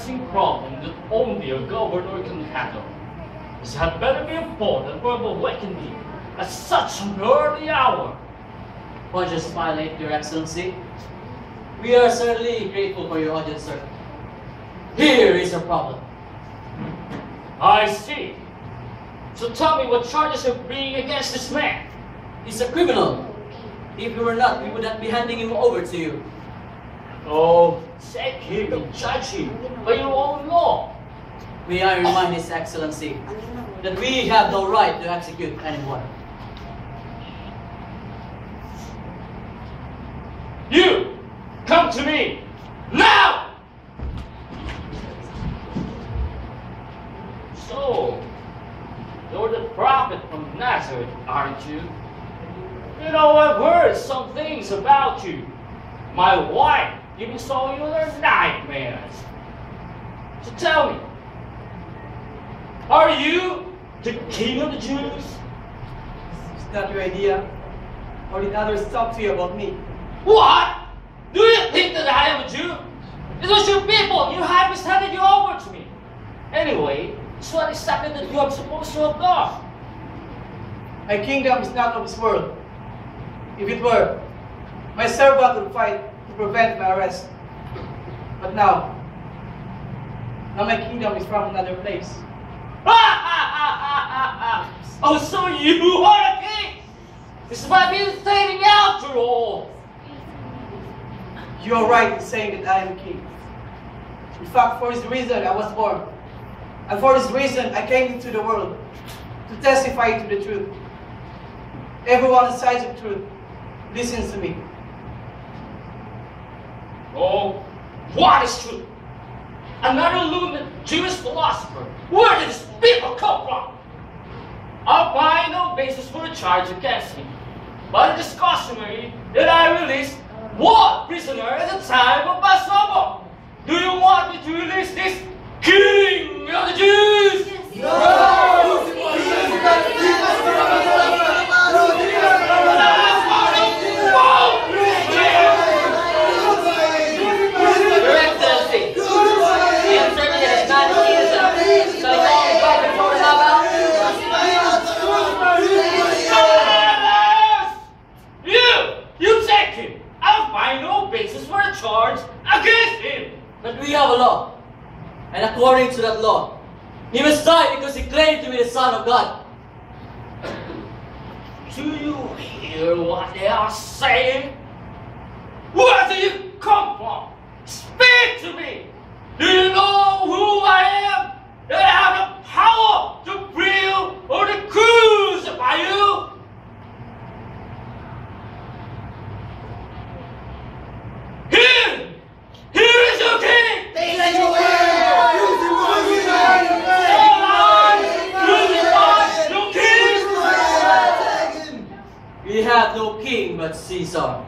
pressing problem that only a governor can handle. This had better be important for awakening at such an early hour. Pontius Pilate, Your Excellency, we are certainly grateful for your audience, sir. Here is your problem. I see. So tell me what charges you're bringing against this man. He's a criminal. If he were not, we would not be handing him over to you. Oh, take him and judge him by your own law. May I remind His Excellency that we have no right to execute anyone. You, come to me, now! So, you're the prophet from Nazareth, aren't you? You know, I've heard some things about you. My wife even saw you in her nightmares. So tell me, are you the king of the Jews? Is that your idea? Or did others talk to you about me? What? Do you think that I am a Jew? It was your people. Your high priest handed you over to me. Anyway, it's what exactly that you are supposed to have done. My kingdom is not of this world. If it were, my servant would fight to prevent my arrest. But now my kingdom is from another place. Oh, so you are a king? This might be entertaining after all. You are right in saying that I am a king. In fact, for this reason I was born. And for this reason I came into the world, to testify to the truth. Everyone who sides of truth listens to me. Oh, what is truth? Another luminous Jewish philosopher. Where did these people come from? I'll find no basis for a charge against me. But it is customary that I release one prisoner at a time of Passover. Do you want me to release this king of the Jews? Your Excellency, I am certain that it's not Jesus. So it's all about before we have out. You take him. I'll find no basis for a charge against him. But we have a law. And according to that law, he must die because he claimed to be the Son of God. Do you hear what they are saying? Where do you come from? Speak to me! Do you know who I am? That I have the power to free you or to crucify you? Here! Here is your king! We have no king but Caesar.